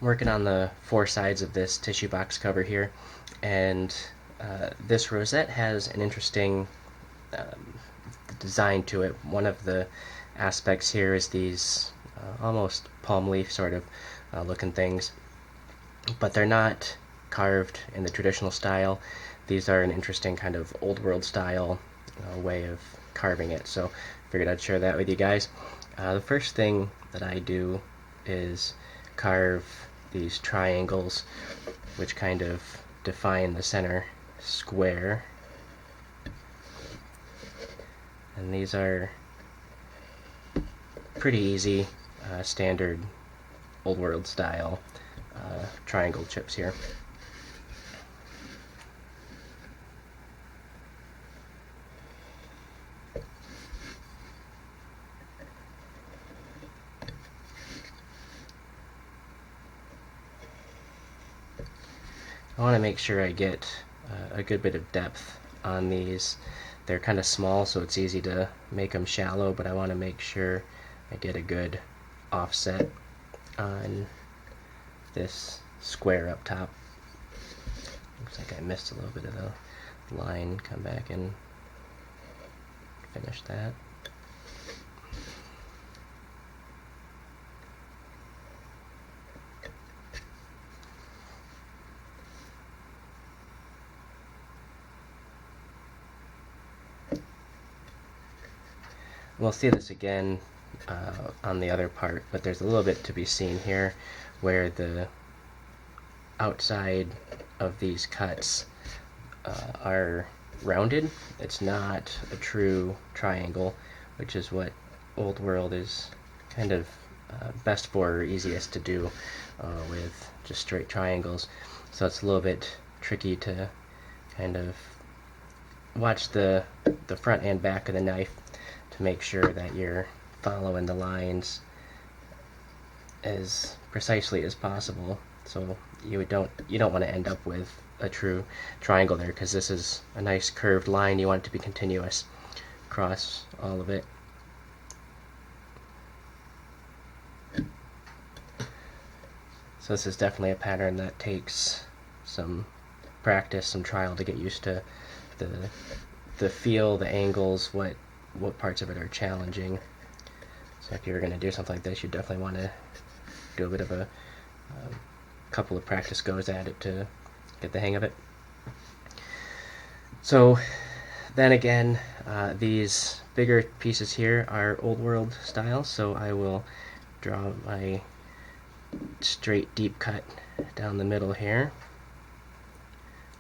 working on the four sides of this tissue box cover here, and this rosette has an interesting design to it. One of the aspects here is these almost palm leaf sort of looking things, but they're not carved in the traditional style. These are an interesting kind of old world style way of carving it, so figured I'd share that with you guys. The first thing that I do is carve these triangles which kind of define the center square, and these are pretty easy standard old world style triangle chips here. I want to make sure I get a good bit of depth on these. They're kind of small, so it's easy to make them shallow, but I want to make sure I get a good offset on this square up top. Looks like I missed a little bit of the line. Come back and finish that. We'll see this again on the other part, but there's a little bit to be seen here where the outside of these cuts are rounded. It's not a true triangle, which is what Old World is kind of best for, or easiest to do with just straight triangles. So it's a little bit tricky to kind of watch the front and back of the knife to make sure that you're following the lines as precisely as possible. So you don't want to end up with a true triangle there, because this is a nice curved line. You want it to be continuous across all of it. So this is definitely a pattern that takes some practice, some trial to get used to the feel, the angles, what parts of it are challenging. So if you're going to do something like this, you definitely want to do a bit of a couple of practice goes at it to get the hang of it. So then again, these bigger pieces here are Old World style, so I will draw my straight deep cut down the middle here.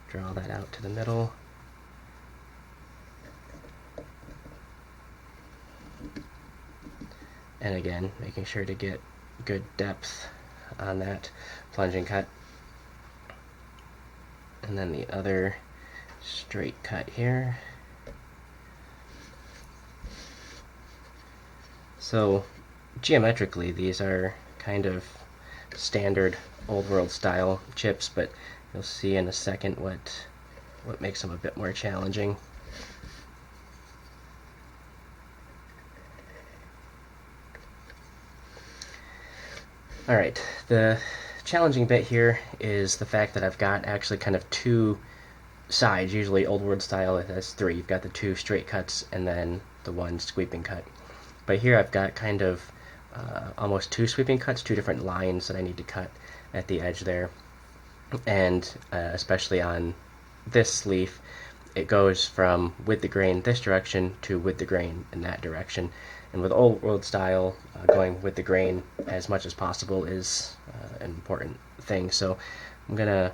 Draw that out to the middle. And again, making sure to get good depth on that plunging cut. And then the other straight cut here. So geometrically, these are kind of standard Old World style chips, but you'll see in a second what makes them a bit more challenging. Alright, the challenging bit here is the fact that I've got actually kind of two sides. Usually Old World style it has three. You've got the two straight cuts and then the one sweeping cut. But here I've got kind of almost two sweeping cuts, two different lines that I need to cut at the edge there. And especially on this leaf, it goes from with the grain this direction to with the grain in that direction. And with Old World style, going with the grain as much as possible is an important thing. So I'm going to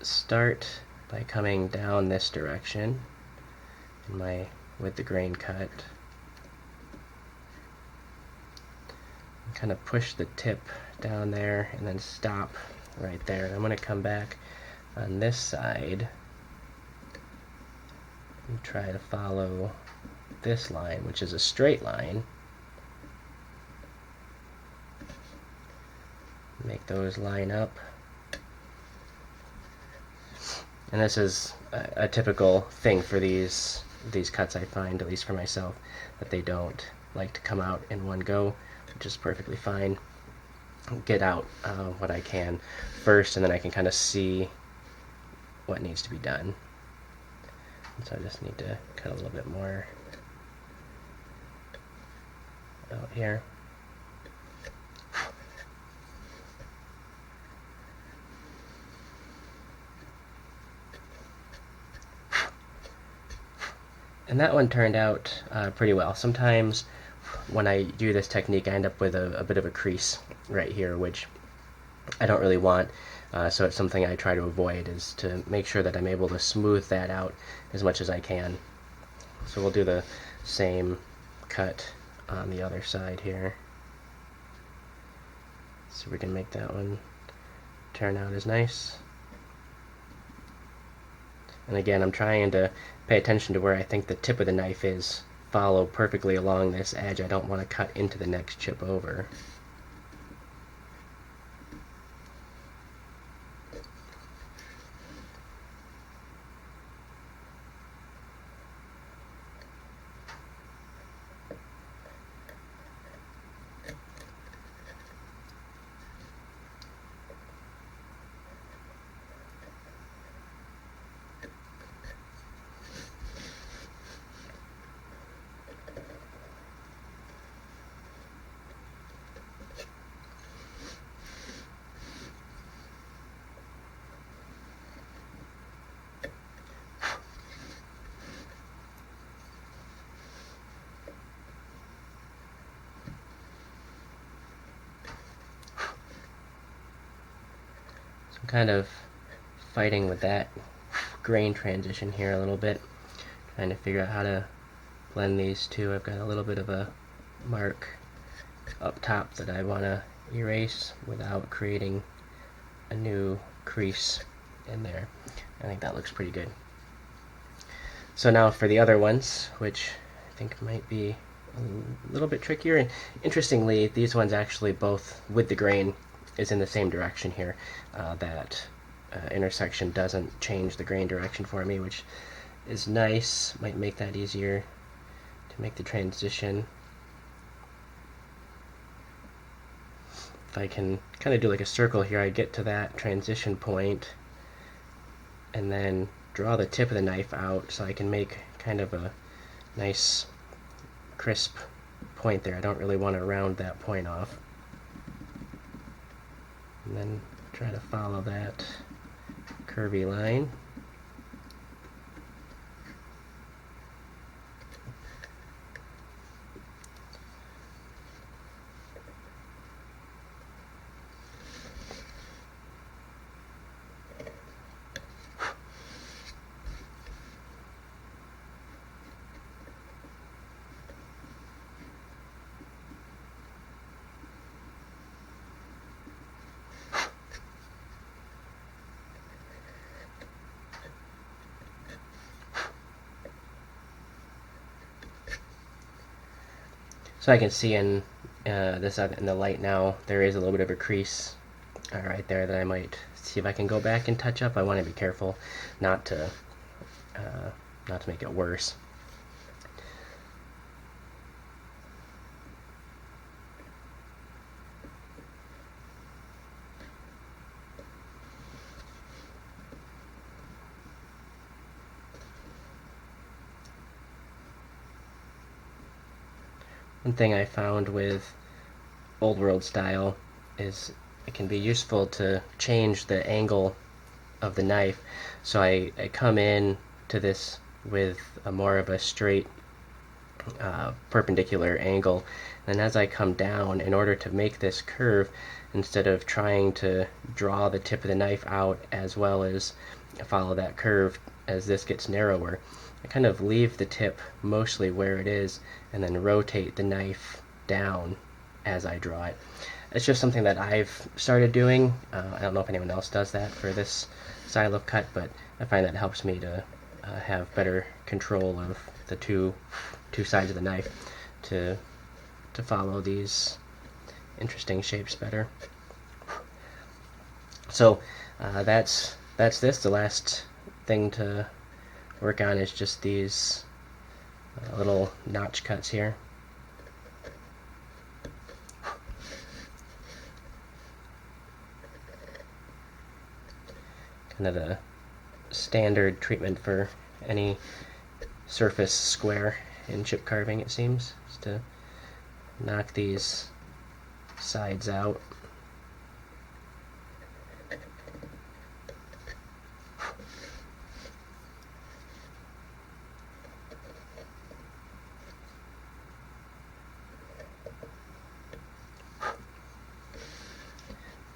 start by coming down this direction in my with the grain cut. Kind of push the tip down there and then stop right there. And I'm going to come back on this side and try to follow this line, which is a straight line. Make those line up. And this is a typical thing for these cuts, I find, at least for myself, that they don't like to come out in one go, which is perfectly fine. get out what I can first, and then I can kind of see what needs to be done. And so I just need to cut a little bit more out here. And that one turned out pretty well. Sometimes when I do this technique, I end up with a bit of a crease right here, which I don't really want. So it's something I try to avoid, is to make sure that I'm able to smooth that out as much as I can. So we'll do the same cut on the other side here. So we can make that one turn out as nice. And again, I'm trying to pay attention to where I think the tip of the knife is. Follow perfectly along this edge. I don't want to cut into the next chip over. I'm kind of fighting with that grain transition here a little bit, trying to figure out how to blend these two. I've got a little bit of a mark up top that I want to erase without creating a new crease in there. I think that looks pretty good. So now for the other ones, which I think might be a little bit trickier, and interestingly, these ones actually both with the grain is in the same direction here. That intersection doesn't change the grain direction for me, which is nice. Might make that easier to make the transition. If I can kind of do like a circle here, I get to that transition point and then draw the tip of the knife out so I can make kind of a nice crisp point there. I don't really want to round that point off. And then try to follow that curvy line. So I can see in this in the light now, there is a little bit of a crease right there that I might see if I can go back and touch up. I want to be careful not to make it worse. One thing I found with old world style is it can be useful to change the angle of the knife. So I come in to this with a more of a straight perpendicular angle, and as I come down, in order to make this curve, instead of trying to draw the tip of the knife out as well as follow that curve as this gets narrower, I kind of leave the tip mostly where it is and then rotate the knife down as I draw it. It's just something that I've started doing. I don't know if anyone else does that for this style of cut, but I find that helps me to have better control of the two sides of the knife to follow these interesting shapes better. So that's this. The last thing to work on is just these little notch cuts here. kind of the standard treatment for any surface square in chip carving, it seems, is to knock these sides out.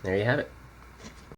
There you have it.